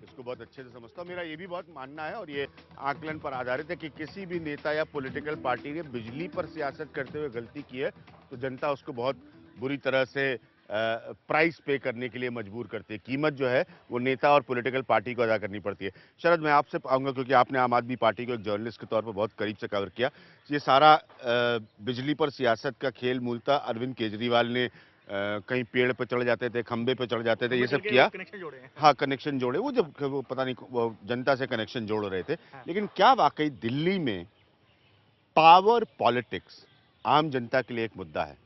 इसको बहुत अच्छे से समझता हूँ। मेरा ये भी बहुत मानना है, और ये आकलन पर आधारित है, कि किसी भी नेता या पॉलिटिकल पार्टी ने बिजली पर सियासत करते हुए गलती की है तो जनता उसको बहुत बुरी तरह से प्राइस पे करने के लिए मजबूर करती है। कीमत जो है वो नेता और पॉलिटिकल पार्टी को अदा करनी पड़ती है। शरद, मैं आपसे आऊँगा, क्योंकि आपने आम आदमी पार्टी को एक जर्नलिस्ट के तौर पर बहुत करीब से कवर किया। ये सारा बिजली पर सियासत का खेल मूलतः अरविंद केजरीवाल ने कहीं पेड़ पे चढ़ जाते थे, खंबे पे चढ़ जाते थे, ये सब किया। हाँ, कनेक्शन जोड़े, वो जब वो पता नहीं वो जनता से कनेक्शन जोड़ रहे थे। लेकिन क्या वाकई दिल्ली में पावर पॉलिटिक्स आम जनता के लिए एक मुद्दा है?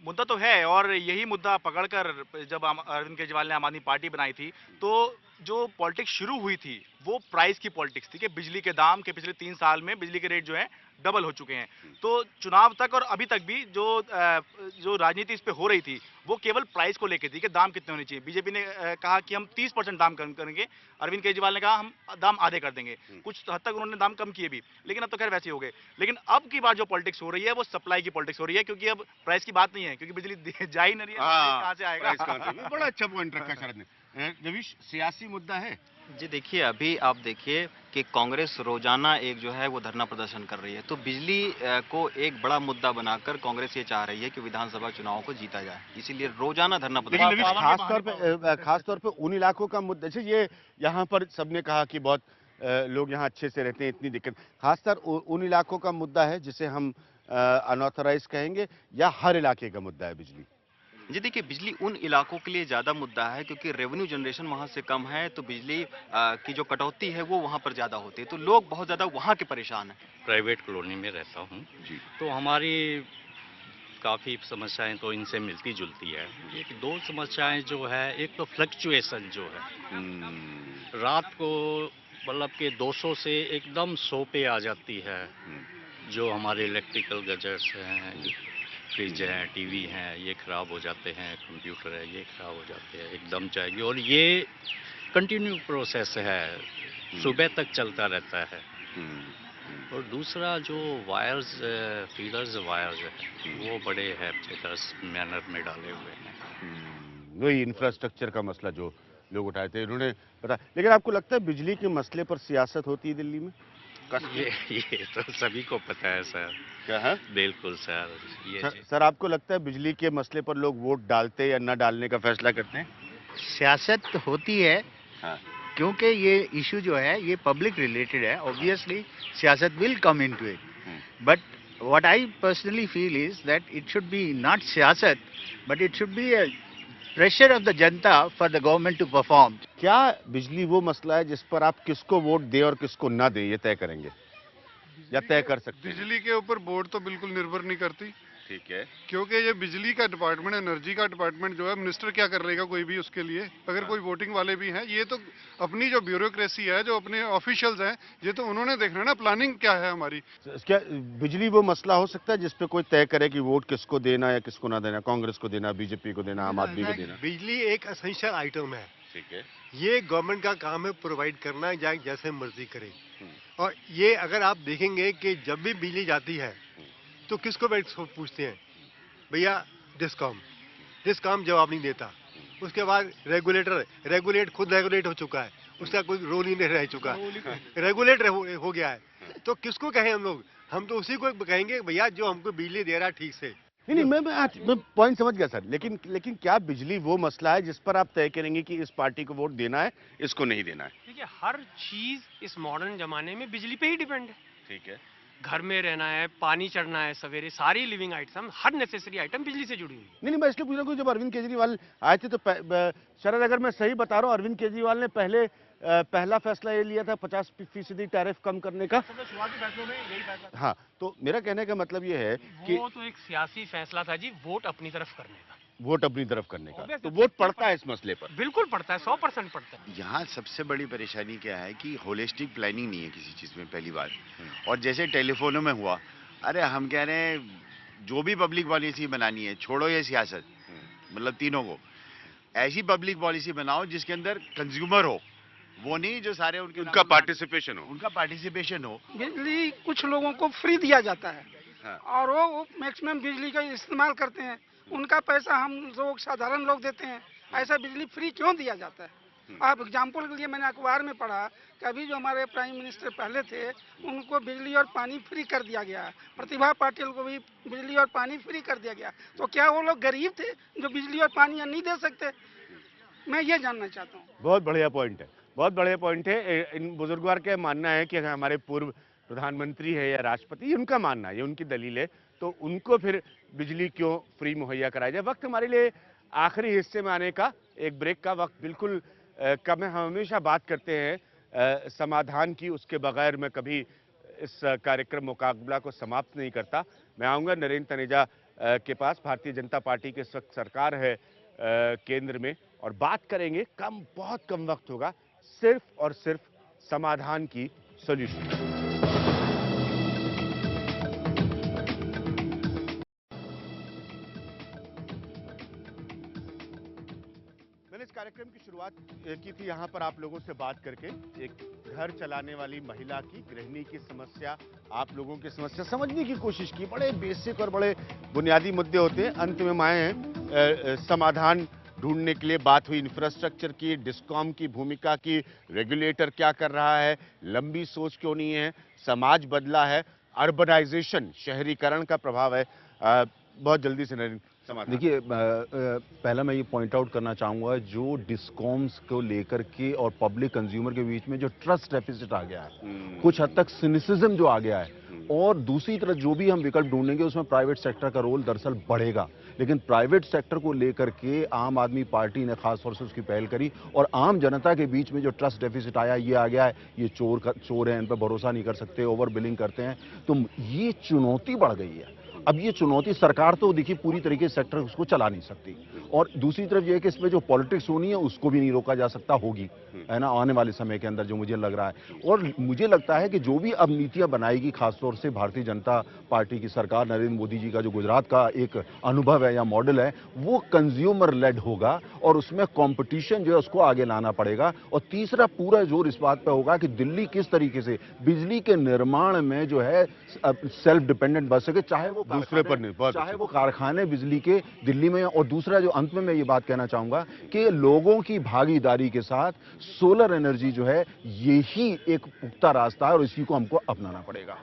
मुद्दा तो है, और यही मुद्दा पकड़कर जब अरविंद केजरीवाल ने आम आदमी पार्टी बनाई थी, तो जो पॉलिटिक्स शुरू हुई थी वो प्राइस की पॉलिटिक्स थी कि बिजली के दाम के पिछले 3 साल में बिजली के रेट जो है डबल हो चुके हैं। तो चुनाव तक और अभी तक भी जो राजनीति इस पे हो रही थी वो केवल प्राइस को लेकर थी कि दाम कितने होने चाहिए। बीजेपी ने कहा कि हम 30% दाम कम करेंगे, अरविंद केजरीवाल ने कहा हम दाम आधे कर देंगे। कुछ हद तक उन्होंने दाम कम किए भी, लेकिन अब तो खैर वैसे ही हो गए। लेकिन अब की बार जो पॉलिटिक्स हो रही है वो सप्लाई की पॉलिटिक्स हो रही है, क्योंकि अब प्राइस की बात नहीं है, क्योंकि बिजली जा ही नहीं रही है, कहाँ से आएगा। बड़ा अच्छा पॉइंट रखा शरद ने। रवीश, सियासी मुद्दा है? जी देखिए, अभी आप देखिए कि कांग्रेस रोजाना एक जो है वो धरना प्रदर्शन कर रही है, तो बिजली को एक बड़ा मुद्दा बनाकर कांग्रेस ये चाह रही है कि विधानसभा चुनाव को जीता जाए, इसीलिए रोजाना धरना प्रदर्शन। खास तौर पे उन इलाकों का मुद्दा, जैसे ये यहाँ पर सबने कहा कि बहुत लोग यहाँ अच्छे से रहते हैं, इतनी दिक्कत, खासकर उन इलाकों का मुद्दा है जिसे हम अनऑथराइज कहेंगे, या हर इलाके का मुद्दा है बिजली? जी देखिए, बिजली उन इलाकों के लिए ज़्यादा मुद्दा है क्योंकि रेवेन्यू जनरेशन वहाँ से कम है, तो बिजली की जो कटौती है वो वहाँ पर ज़्यादा होती है, तो लोग बहुत ज़्यादा वहाँ के परेशान हैं। प्राइवेट कॉलोनी में रहता हूँ जी, तो हमारी काफ़ी समस्याएं तो इनसे मिलती जुलती है। एक दो समस्याएं जो है, एक तो फ्लक्चुएशन जो है, रात को मतलब के 200 से एकदम 100 पे आ जाती है। जो हमारे इलेक्ट्रिकल गैजेट्स हैं, फ्रिज है, टीवी हैं, ये ख़राब हो जाते हैं, कंप्यूटर है, ये ख़राब हो जाते हैं, एकदम जाएगी, और ये कंटिन्यू प्रोसेस है, सुबह तक चलता रहता है। और दूसरा जो वायर्स, फीडर्स वायर्स है, वो बड़े हैप्चेटर्स मैनर में डाले हुए हैं। वही इंफ्रास्ट्रक्चर का मसला जो लोग उठाए थे, इन्होंने पता। लेकिन आपको लगता है बिजली के मसले पर सियासत होती है दिल्ली में? ये तो सभी को पता है सर। क्या है? बिल्कुल सर। सर, आपको लगता है बिजली के मसले पर लोग वोट डालते या न डालने का फैसला करते हैं? सियासत होती है, क्योंकि ये इशू जो है ये पब्लिक रिलेटेड है, ऑब्वियसली सियासत will come into it, but what I personally feel is that it should be not सियासत, but it should be a pressure of the जनता for the government to perform. क्या बिजली वो मसला है जिस पर आप किसको वोट दें और किसको ना दें ये तय करेंगे, या तय कर सकते हैं? बिजली के ऊपर बोर्ड तो बिल्कुल निर्भर नहीं करती, ठीक है, क्योंकि ये बिजली का डिपार्टमेंट, एनर्जी का डिपार्टमेंट जो है, मिनिस्टर क्या कर रहेगा कोई भी उसके लिए, अगर कोई वोटिंग वाले भी हैं, ये तो अपनी जो ब्यूरोक्रेसी है, जो अपने ऑफिशियल्स हैं, ये तो उन्होंने देखना ना प्लानिंग क्या है हमारी। क्या बिजली वो मसला हो सकता है जिसपे कोई तय करे कि वोट किसको देना या किसको ना देना, कांग्रेस को देना, बीजेपी को देना, आम आदमी को देना? बिजली एक एसेंशियल आइटम है, ठीक है। ये गवर्नमेंट का काम है प्रोवाइड करना, जाए जैसे मर्जी करे। और ये अगर आप देखेंगे कि जब भी बिजली जाती है तो किसको बैठ पूछते हैं, भैया डिस्कॉम जवाब नहीं देता। उसके बाद रेगुलेट खुद रेगुलेट हो चुका है, उसका कोई रोल ही नहीं रह चुका, रेगुलेट हो गया है। तो किसको कहें हम लोग? हम तो उसी को कहेंगे भैया जो हमको बिजली दे रहा है ठीक से। नहीं, मैं पॉइंट समझ गया सर, लेकिन क्या बिजली वो मसला है जिस पर आप तय करेंगे कि इस पार्टी को वोट देना है, इसको नहीं देना है? देखिए, हर चीज इस मॉडर्न जमाने में बिजली पे ही डिपेंड है। ठीक है। घर में रहना है, पानी चढ़ना है, सवेरे सारी लिविंग आइटम, हर नेसेसरी आइटम बिजली से जुड़ी हुई है। नहीं, मैं इसलिए पूछ रहा हूँ, जब अरविंद केजरीवाल आए थे तो शरद, अगर मैं सही बता रहा हूँ, अरविंद केजरीवाल ने पहला फैसला ये लिया था 50% टैरिफ कम करने का। शुरुआती फैसलों में यही फैसला। हाँ, तो मेरा कहने का मतलब ये है कि वो तो एक सियासी फैसला था जी, वोट अपनी तरफ करने का। वोट अपनी तरफ करने का, तो वोट पड़ता है इस मसले पर? बिल्कुल पड़ता है, 100% पड़ता है। यहाँ सबसे बड़ी परेशानी क्या है कि होलिस्टिक प्लानिंग नहीं है किसी चीज़ में, पहली बात। और जैसे टेलीफोनों में हुआ, अरे हम कह रहे हैं जो भी पब्लिक पॉलिसी बनानी है, छोड़ो ये सियासत, मतलब तीनों को, ऐसी पब्लिक पॉलिसी बनाओ जिसके अंदर कंज्यूमर हो, वो नहीं जो सारे उनका पार्टिसिपेशन हो। बिजली कुछ लोगों को फ्री दिया जाता है। हाँ। और वो मैक्सिमम बिजली का इस्तेमाल करते हैं, उनका पैसा हम लोग साधारण लोग देते हैं। ऐसा बिजली फ्री क्यों दिया जाता है? आप एग्जाम्पल के लिए मैंने अखबार में पढ़ा कि अभी जो हमारे प्राइम मिनिस्टर पहले थे, उनको बिजली और पानी फ्री कर दिया गया। प्रतिभा पाटिल को भी बिजली और पानी फ्री कर दिया गया। तो क्या वो लोग गरीब थे जो बिजली और पानी नहीं दे सकते? मैं ये जानना चाहता हूँ। बहुत बढ़िया पॉइंट है। इन बुजुर्गवार का मानना है कि हमारे पूर्व प्रधानमंत्री है या राष्ट्रपति, उनका मानना है, ये उनकी दलील है, तो उनको फिर बिजली क्यों फ्री मुहैया कराया जाए। वक्त हमारे लिए आखिरी हिस्से में आने का, एक ब्रेक का वक्त बिल्कुल कम है। हम हमेशा बात करते हैं समाधान की, उसके बगैर मैं कभी इस कार्यक्रम मुकाबला को समाप्त नहीं करता। मैं आऊँगा नरेंद्र तनेजा के पास, भारतीय जनता पार्टी के इस वक्त सरकार है केंद्र में, और बात करेंगे, बहुत कम वक्त होगा, सिर्फ और सिर्फ समाधान की, सॉल्यूशन। मैंने इस कार्यक्रम की शुरुआत की थी यहाँ पर आप लोगों से बात करके, एक घर चलाने वाली महिला की, गृहिणी की समस्या, आप लोगों की समस्या समझने की कोशिश की। बड़े बेसिक और बड़े बुनियादी मुद्दे होते हैं, अंत में आए समाधान ढूंढने के लिए। बात हुई इंफ्रास्ट्रक्चर की, डिस्कॉम की भूमिका की, रेगुलेटर क्या कर रहा है, लंबी सोच क्यों नहीं है, समाज बदला है, अर्बनाइजेशन, शहरीकरण का प्रभाव है। बहुत जल्दी से नरेंद्र समाधान। देखिए, पहला मैं ये पॉइंट आउट करना चाहूँगा, जो डिस्कॉम्स को लेकर के और पब्लिक कंज्यूमर के बीच में जो ट्रस्ट डेफिसिट आ गया है, कुछ हद तक सिनिसिज्म जो आ गया है, और दूसरी तरफ जो भी हम विकल्प ढूंढेंगे उसमें प्राइवेट सेक्टर का रोल दरअसल बढ़ेगा। लेकिन प्राइवेट सेक्टर को लेकर के आम आदमी पार्टी ने खास तौर से उसकी पहल करी, और आम जनता के बीच में जो ट्रस्ट डेफिसिट आया, ये आ गया है, ये चोर हैं, इन पर भरोसा नहीं कर सकते, ओवर बिलिंग करते हैं, तो ये चुनौती बढ़ गई है। अब ये चुनौती सरकार तो देखिए पूरी तरीके से सेक्टर उसको चला नहीं सकती, और दूसरी तरफ ये है कि इसमें जो पॉलिटिक्स होनी है उसको भी नहीं रोका जा सकता, होगी, है ना, आने वाले समय के अंदर, जो मुझे लग रहा है। और मुझे लगता है कि जो भी अब नीतियां बनाएगी, खासतौर से भारतीय जनता पार्टी की सरकार, नरेंद्र मोदी जी का जो गुजरात का एक अनुभव है या मॉडल है, वो कंज्यूमर लेड होगा, और उसमें कॉम्पिटिशन जो है उसको आगे लाना पड़ेगा। और तीसरा पूरा जोर इस बात पर होगा कि दिल्ली किस तरीके से बिजली के निर्माण में जो है सेल्फ डिपेंडेंट बन सके, चाहे वो दूसरे पर नहीं, चाहे वो कारखाने बिजली के दिल्ली में। और दूसरा जो अंत में मैं ये बात कहना चाहूंगा कि लोगों की भागीदारी के साथ सोलर एनर्जी जो है, यही एक पुख्ता रास्ता है, और इसी को हमको अपनाना पड़ेगा।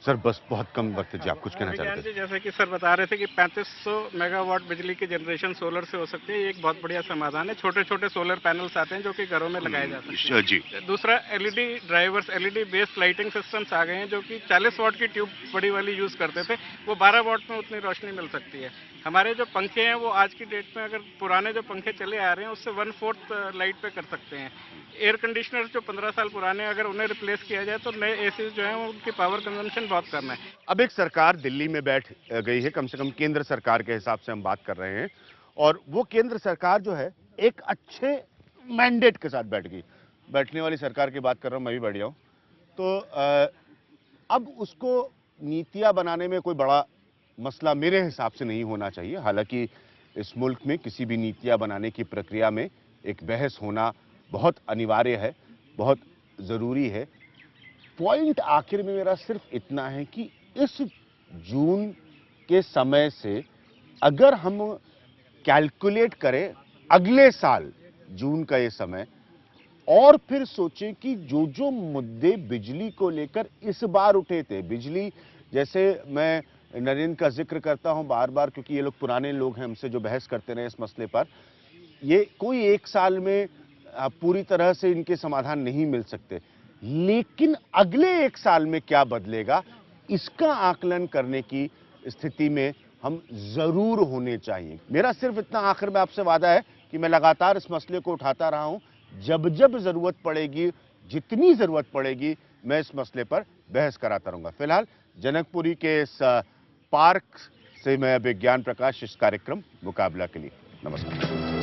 सर बस बहुत कम वक्त है जी, आप कुछ कहना चाहते थे? जैसे कि सर बता रहे थे कि 3500 मेगावाट बिजली की जनरेशन सोलर से हो सकती है, ये एक बहुत बढ़िया समाधान है। छोटे छोटे सोलर पैनल्स आते हैं जो कि घरों में लगाए जा सकते हैं। जी। दूसरा, LED drivers, LED based lighting systems आ गए हैं, जो कि 40 वाट की ट्यूब बड़ी वाली यूज करते थे, वो 12 वाट में उतनी रोशनी मिल सकती है। हमारे जो पंखे हैं वो आज की डेट में, अगर पुराने जो पंखे चले आ रहे हैं उससे 1/4 लाइट पे कर सकते हैं। एयर कंडीशनर जो 15 साल पुराने, अगर उन्हें रिप्लेस किया जाए तो नए एसी जो हैं उनकी पावर कंजम्पशन बहुत कम है। अब एक सरकार दिल्ली में बैठ गई है, कम से कम केंद्र सरकार के हिसाब से हम बात कर रहे हैं, और वो केंद्र सरकार जो है एक अच्छे मैंडेट के साथ बैठ गई। बैठने वाली सरकार की बात कर रहा हूं, मैं भी बैठ जाऊं, तो अब उसको नीतियां बनाने में कोई बड़ा मसला मेरे हिसाब से नहीं होना चाहिए। हालांकि इस मुल्क में किसी भी नीतियां बनाने की प्रक्रिया में एक बहस होना बहुत अनिवार्य है, बहुत ज़रूरी है। पॉइंट आखिर में मेरा सिर्फ इतना है कि इस जून के समय से अगर हम कैलकुलेट करें अगले साल जून का ये समय और फिर सोचें कि जो जो मुद्दे बिजली को लेकर इस बार उठे थे, बिजली जैसे मैं नरेंद्र का जिक्र करता हूं बार बार क्योंकि ये लोग पुराने लोग हैं हमसे जो बहस करते रहे इस मसले पर, ये कोई एक साल में पूरी तरह से इनके समाधान नहीं मिल सकते, लेकिन अगले एक साल में क्या बदलेगा इसका आकलन करने की स्थिति में हम जरूर होने चाहिए। मेरा सिर्फ इतना आखिर में आपसे वादा है कि मैं लगातार इस मसले को उठाता रहा हूं, जब जब जरूरत पड़ेगी, जितनी जरूरत पड़ेगी, मैं इस मसले पर बहस कराता रहूंगा। फिलहाल जनकपुरी के इस पार्क से मैं विज्ञान प्रकाश इस कार्यक्रम मुकाबला के लिए नमस्कार।